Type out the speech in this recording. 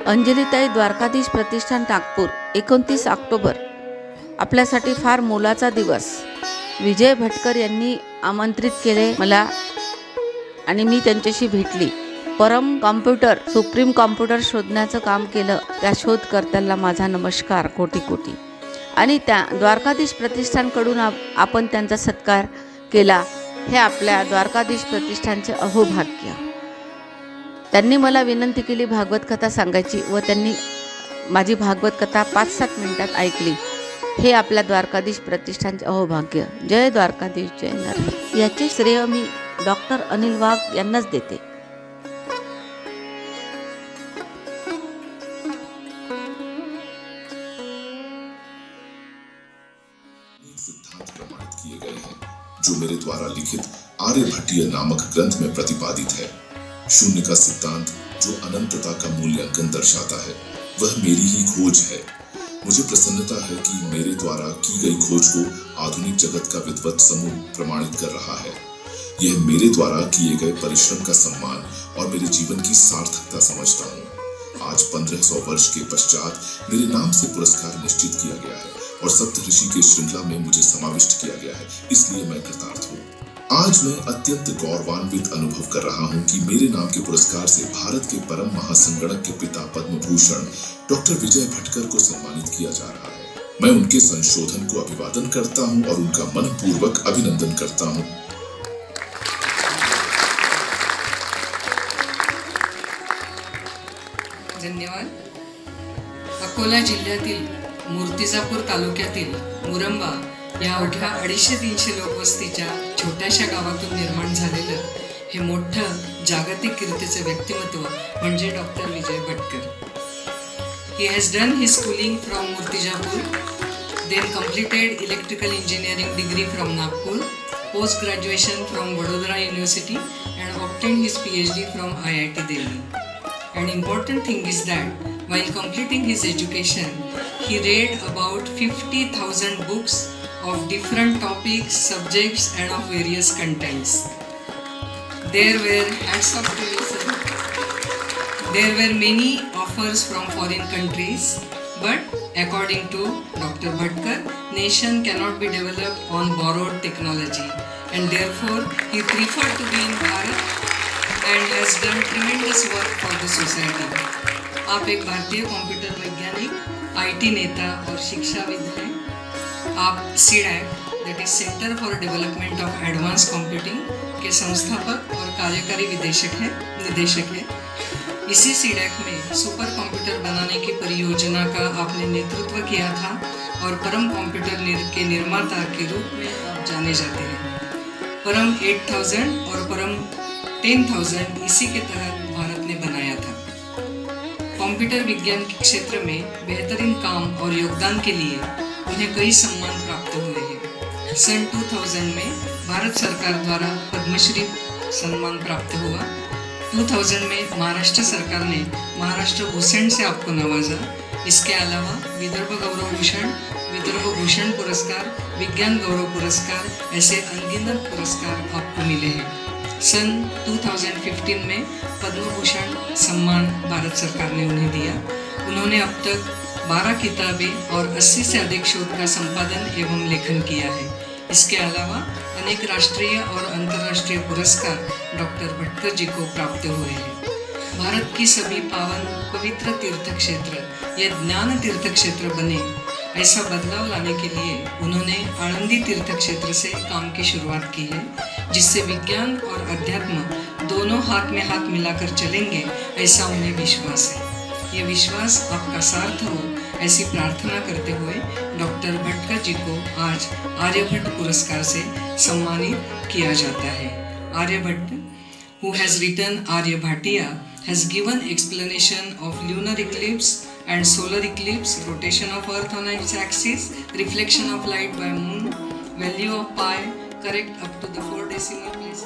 अंजलीताई द्वारकाधीश प्रतिष्ठान Nagpur 29 October आपल्यासाठी फार मोलाचा दिवस. विजय भटकर यांनी आमंत्रित केले मला आणि मी त्यांच्याशी भेटली. परम कॉम्प्युटर सुप्रीम कॉम्प्युटर शोधण्याचं काम केलं त्या शोधकर्त्याला माझा नमस्कार कोटी कोटी. आणि त्या द्वारकाधीश प्रतिष्ठानकडून आपण त्यांचा सत्कार केला हे आपल्या द्वारकाधीश प्रतिष्ठानचे अहोभाग्य. त्यांनी मला विनंती केली भागवत कथा सांगायची व त्यांनी माझी भागवत कथा 5-7 मिनिटात ऐकली. हे आपल्या द्वारकाधीश प्रतिष्ठानचे अहोभाग्य. जय द्वारकाधीश जय नर. याचे श्रेय मी डॉक्टर अनिल वाघ यांनाच देते. सिद्धांत प्रमाणित किए गए हैं जो मेरे द्वारा लिखित आर्यभट्टीय नामक ग्रंथ में प्रतिपादित है. शून्य का सिद्धांत जो अनंतता का मूल्यांकन दर्शाता है वह मेरी ही खोज है. मुझे प्रसन्नता है कि मेरे द्वारा की गई खोज को आधुनिक जगत का विद्वत समूह प्रमाणित कर रहा है. यह मेरे द्वारा किए गए परिश्रम का सम्मान और मेरे जीवन की सार्थकता समझता हूँ. आज 1500 वर्ष के पश्चात मेरे नाम से पुरस्कार निश्चित किया गया है और सप्तऋषि के श्रृंखला में मुझे समाविष्ट किया गया है, इसलिए मैं कृतार्थ हूँ. आज मैं अत्यंत गौरवान्वित अनुभव कर रहा हूँ कि मेरे नाम के पुरस्कार से भारत के परम महासंगणक के पिता पद्म भूषण डॉक्टर विजय भटकर को सम्मानित किया जा रहा है. मैं उनके संशोधन को अभिवादन करता हूँ और उनका मनपूर्वक अभिनंदन करता हूँ. धन्यवाद. अकोला जिल्ह्यातील मूर्तिजापूर तालुक्यातील मुरंबा या अवघ्या 250-300 लोकवस्तीच्या छोट्याशा गावातून निर्माण झालेलं हे मोठं जागतिक कीर्तीचे व्यक्तिमत्व म्हणजे डॉक्टर विजय भटकर. ही has done his schooling from Murtijapur, then completed electrical engineering degree from Nagpur, post graduation from Vadodara University and obtained his PhD from IIT Delhi. An important thing is that while completing his education, he read about 50,000 books of different topics, subjects and of various contents. There were hats off to you, sir. There were many offers from foreign countries, but according to Dr. Bhatkar, nation cannot be developed on borrowed technology, and therefore he preferred to be in Bharat and has done tremendous work for the society. आप एक भारतीय computer वैज्ञानिक, IT नेता और शिक्षाविद हैं. आप CDAC that is centre for development of advance computing के संस्थापक और कार्यकारी निदेशक हैं. इसी CDAC में सुपर कंप्यूटर बनाने की परियोजना का आपने नेतृत्व किया था और परम कंप्यूटर के निर्माता के रूप में आप जाने जाते हैं. परम 8000 और परम 10,000 इसी के तहत भारत ने बनाया था. कंप्यूटर विज्ञान के क्षेत्र में बेहतरीन काम और योगदान के लिए उन्हें कई सम्मान प्राप्त हुए हैं. सन 2000 में भारत सरकार द्वारा पद्मश्री सम्मान प्राप्त हुआ. 2000 में महाराष्ट्र सरकार ने महाराष्ट्र भूषण से आपको नवाजा. इसके अलावा विदर्भ गौरव भूषण, विदर्भ भूषण पुरस्कार, विज्ञान गौरव पुरस्कार ऐसे अनगिनत पुरस्कार आपको मिले हैं. सन 2015 में पद्म भूषण सम्मान भारत सरकार ने उन्हें दिया. उन्होंने अब तक 12 किताबें और 80 से अधिक शोध का संपादन एवं लेखन किया है. इसके अलावा अनेक राष्ट्रीय और अंतर्राष्ट्रीय पुरस्कार डॉक्टर भटकर जी को प्राप्त हुए हैं. भारत की सभी पावन पवित्र तीर्थ क्षेत्र ये ज्ञान तीर्थ क्षेत्र बने, ऐसा बदलाव लाने के लिए उन्होंने आनंदी तीर्थ क्षेत्र से काम की शुरुआत की है, जिससे विज्ञान और अध्यात्म दोनों हाथ में हाथ मिलाकर चलेंगे, ऐसा उन्हें विश्वास है. ये विश्वास आपका सार्थ हो ऐसी प्रार्थना करते हुए डॉक्टर भटकर जी को आज आर्यभट्ट पुरस्कार से सम्मानित किया जाता है. Aryabhata, who has written Aryabhatiya, has given explanation of lunar eclipse and solar eclipse, rotation of earth on its axis, reflection of light by moon, value of pi, correct up to the 4 decimal places.